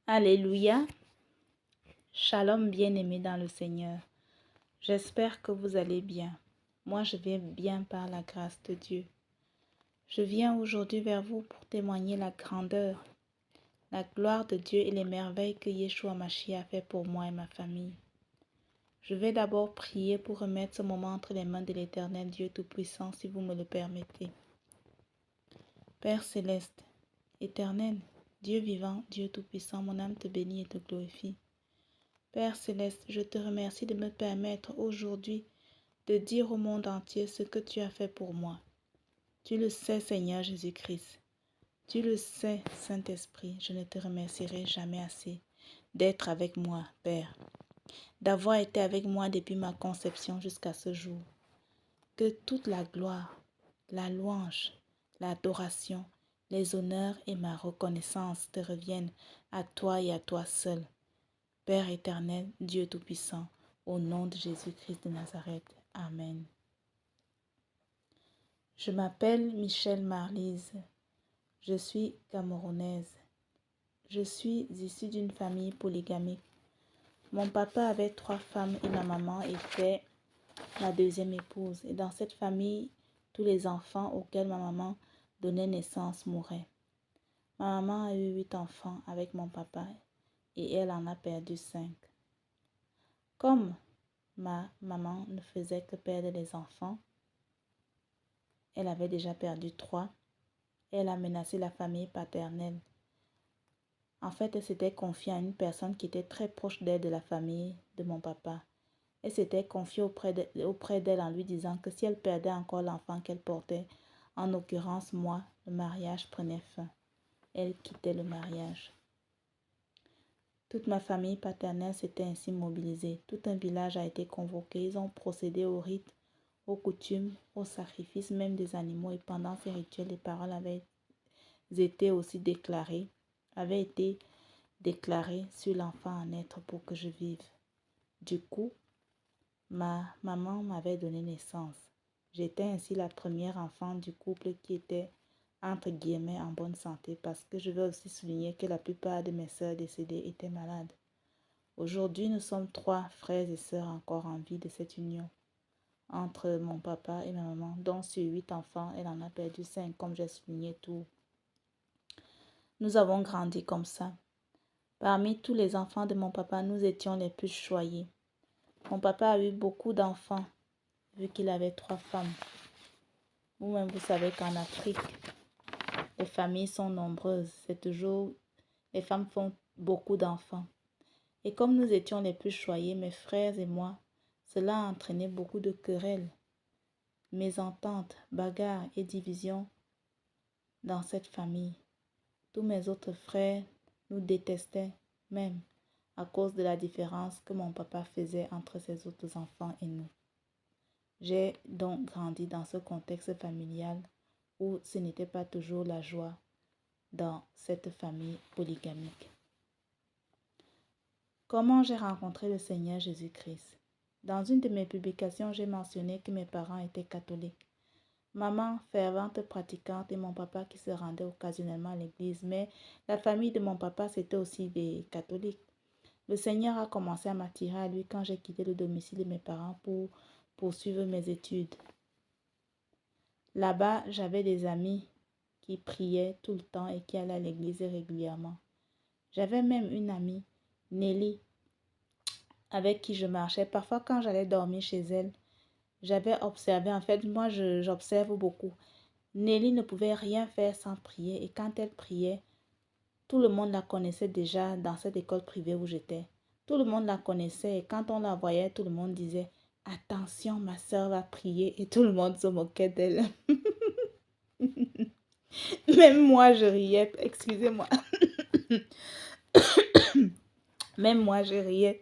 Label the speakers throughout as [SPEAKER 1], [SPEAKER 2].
[SPEAKER 1] Alléluia. Shalom bien-aimés dans le Seigneur. J'espère que vous allez bien. Moi, je vais bien par la grâce de Dieu. Je viens aujourd'hui vers vous pour témoigner la grandeur, la gloire de Dieu et les merveilles que Yeshua Mashiach a fait pour moi et ma famille. Je vais d'abord prier pour remettre ce moment entre les mains de l'Éternel Dieu Tout-Puissant, si vous me le permettez. Père céleste, éternel, Dieu vivant, Dieu Tout-Puissant, mon âme te bénit et te glorifie. Père céleste, je te remercie de me permettre aujourd'hui de dire au monde entier ce que tu as fait pour moi. Tu le sais, Seigneur Jésus-Christ. Tu le sais, Saint-Esprit, je ne te remercierai jamais assez d'être avec moi, Père, d'avoir été avec moi depuis ma conception jusqu'à ce jour. Que toute la gloire, la louange, l'adoration, les honneurs et ma reconnaissance te reviennent à toi et à toi seul. Père éternel, Dieu Tout-Puissant, au nom de Jésus-Christ de Nazareth. Amen. Je m'appelle Michelle Marlise. Je suis camerounaise. Je suis issue d'une famille polygamique. Mon papa avait 3 femmes et ma maman était ma deuxième épouse. Et dans cette famille, tous les enfants auxquels ma maman donnait naissance mouraient. Ma maman a eu 8 enfants avec mon papa et elle en a perdu 5. Comme ma maman ne faisait que perdre les enfants, elle avait déjà perdu 3. Elle a menacé la famille paternelle. En fait, elle s'était confiée à une personne qui était très proche d'elle de la famille de mon papa. Elle s'était confiée auprès d'elle en lui disant que si elle perdait encore l'enfant qu'elle portait, en l'occurrence moi, le mariage prenait fin. Elle quittait le mariage. Toute ma famille paternelle s'était ainsi mobilisée. Tout un village a été convoqué. Ils ont procédé aux rites, aux coutumes, aux sacrifices, même des animaux. Et pendant ces rituels, les paroles avaient été déclarées sur l'enfant à naître pour que je vive. Du coup, ma maman m'avait donné naissance. J'étais ainsi la première enfant du couple qui était entre guillemets en bonne santé, parce que je veux aussi souligner que la plupart de mes sœurs décédées étaient malades. Aujourd'hui, nous sommes 3 frères et sœurs encore en vie de cette union entre mon papa et ma maman, dont sur 8 enfants, elle en a perdu 5, comme j'ai souligné tout. Nous avons grandi comme ça. Parmi tous les enfants de mon papa, nous étions les plus choyés. Mon papa a eu beaucoup d'enfants, vu qu'il avait 3 femmes. Vous-même, vous savez qu'en Afrique, les familles sont nombreuses. C'est toujours, les femmes font beaucoup d'enfants. Et comme nous étions les plus choyés, mes frères et moi, cela a entraîné beaucoup de querelles, mésententes, bagarres et divisions dans cette famille. Tous mes autres frères nous détestaient même à cause de la différence que mon papa faisait entre ses autres enfants et nous. J'ai donc grandi dans ce contexte familial où ce n'était pas toujours la joie dans cette famille polygamique. Comment j'ai rencontré le Seigneur Jésus-Christ? Dans une de mes publications, j'ai mentionné que mes parents étaient catholiques. Maman fervente pratiquante et mon papa qui se rendait occasionnellement à l'église, mais la famille de mon papa, c'était aussi des catholiques. Le Seigneur a commencé à m'attirer à lui quand j'ai quitté le domicile de mes parents pour poursuivre mes études. Là-bas, j'avais des amis qui priaient tout le temps et qui allaient à l'église régulièrement. J'avais même une amie, Nelly, avec qui je marchais. Parfois, quand j'allais dormir chez elle, j'avais observé, en fait, moi, j'observe beaucoup. Nelly ne pouvait rien faire sans prier et quand elle priait, tout le monde la connaissait déjà dans cette école privée où j'étais. Tout le monde la connaissait et quand on la voyait, tout le monde disait « Attention, ma soeur va prier » et tout le monde se moquait d'elle. Même moi, je riais, excusez-moi. Même moi, je riais.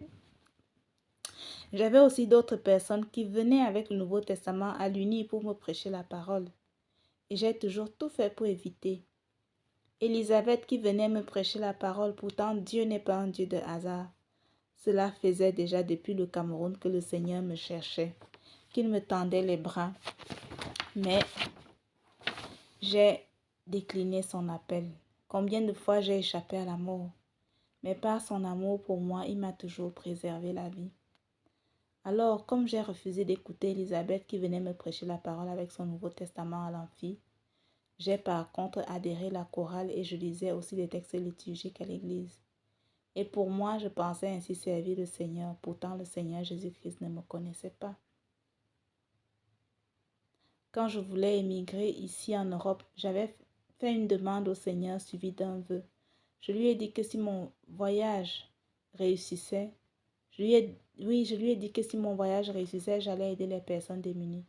[SPEAKER 1] J'avais aussi d'autres personnes qui venaient avec le Nouveau Testament à l'Uni pour me prêcher la parole. Et j'ai toujours tout fait pour éviter. Élisabeth qui venait me prêcher la parole, pourtant Dieu n'est pas un Dieu de hasard. Cela faisait déjà depuis le Cameroun que le Seigneur me cherchait, qu'il me tendait les bras. Mais j'ai décliné son appel. Combien de fois j'ai échappé à la mort? mais par son amour pour moi, il m'a toujours préservé la vie. Alors, comme j'ai refusé d'écouter Elisabeth qui venait me prêcher la parole avec son Nouveau Testament à l'amphi, j'ai par contre adhéré à la chorale et je lisais aussi les textes liturgiques à l'église. Et pour moi, je pensais ainsi servir le Seigneur. Pourtant, le Seigneur Jésus-Christ ne me connaissait pas. Quand je voulais émigrer ici en Europe, j'avais fait une demande au Seigneur suivie d'un vœu. Je lui ai dit que si mon voyage réussissait, je lui ai dit que si mon voyage réussissait, j'allais aider les personnes démunies.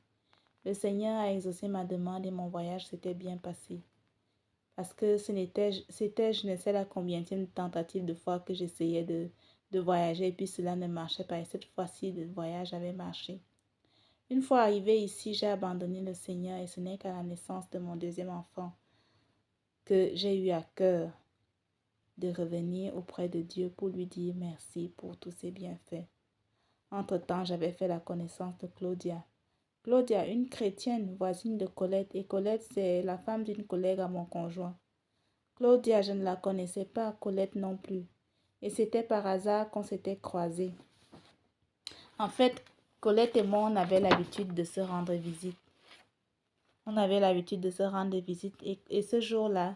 [SPEAKER 1] Le Seigneur a exaucé ma demande et mon voyage s'était bien passé. Parce que c'était je ne sais la combienième tentative de fois que j'essayais de voyager et puis cela ne marchait pas. Et cette fois-ci, le voyage avait marché. Une fois arrivée ici, j'ai abandonné le Seigneur et ce n'est qu'à la naissance de mon deuxième enfant que j'ai eu à cœur de revenir auprès de Dieu pour lui dire merci pour tous ses bienfaits. Entre-temps, j'avais fait la connaissance de Claudia. Claudia, une chrétienne voisine de Colette, et Colette, c'est la femme d'une collègue à mon conjoint. Claudia, je ne la connaissais pas, Colette non plus. Et c'était par hasard qu'on s'était croisés. En fait, Colette et moi, on avait l'habitude de se rendre visite. Et ce jour-là,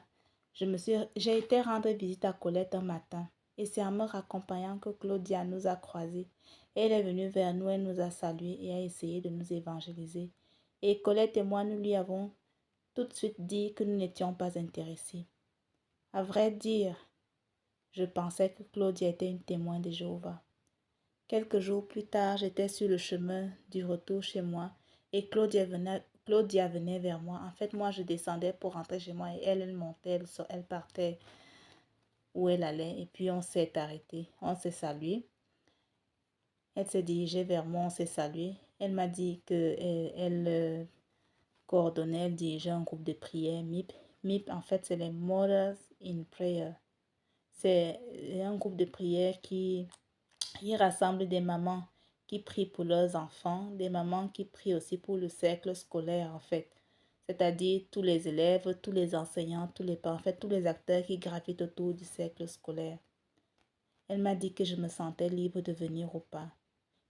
[SPEAKER 1] j'ai été rendre visite à Colette un matin. Et c'est en me raccompagnant que Claudia nous a croisés. Elle est venue vers nous, elle nous a salués et a essayé de nous évangéliser. Et Colette et moi, nous lui avons tout de suite dit que nous n'étions pas intéressés. À vrai dire, je pensais que Claudia était une témoin de Jéhovah. Quelques jours plus tard, j'étais sur le chemin du retour chez moi et Claudia venait vers moi. En fait, moi, je descendais pour rentrer chez moi et elle montait, elle partait où elle allait. Et puis, on s'est arrêté, on s'est salué. Elle s'est dirigée vers moi, on s'est salué. Elle m'a dit qu'elle coordonnait, elle dirigeait un groupe de prière, MIP. MIP, en fait, c'est les Mothers in Prayer. C'est un groupe de prière qui rassemble des mamans qui prient pour leurs enfants, des mamans qui prient aussi pour le cercle scolaire, en fait. C'est-à-dire tous les élèves, tous les enseignants, tous les parents, en fait, tous les acteurs qui gravitent autour du cercle scolaire. Elle m'a dit que je me sentais libre de venir au pas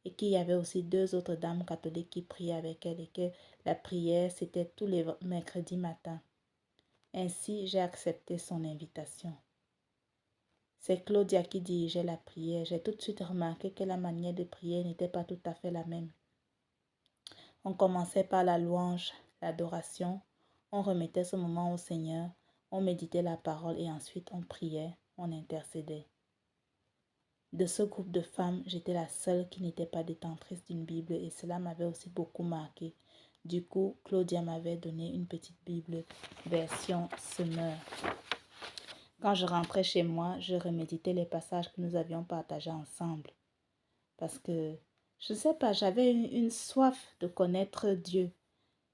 [SPEAKER 1] et qu'il y avait aussi 2 autres dames catholiques qui priaient avec elle et que la prière, c'était tous les mercredis matins. Ainsi, j'ai accepté son invitation. C'est Claudia qui dirigeait la prière. J'ai tout de suite remarqué que la manière de prier n'était pas tout à fait la même. On commençait par la louange, l'adoration. On remettait ce moment au Seigneur. On méditait la parole et ensuite on priait, on intercédait. De ce groupe de femmes, j'étais la seule qui n'était pas détentrice d'une Bible et cela m'avait aussi beaucoup marqué. Du coup, Claudia m'avait donné une petite Bible version Semeur. Quand je rentrais chez moi, je reméditais les passages que nous avions partagés ensemble. Parce que, je ne sais pas, j'avais une soif de connaître Dieu.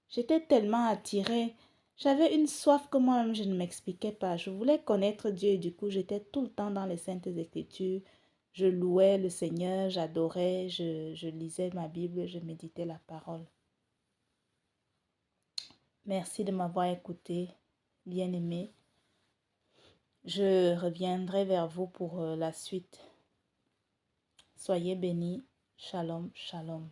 [SPEAKER 1] J'étais tellement attirée. J'avais une soif que moi-même, je ne m'expliquais pas. Je voulais connaître Dieu et du coup, j'étais tout le temps dans les Saintes Écritures. Je louais le Seigneur, j'adorais, je lisais ma Bible, je méditais la parole. Merci de m'avoir écouté, bien-aimé. Je reviendrai vers vous pour la suite. Soyez bénis. Shalom, shalom.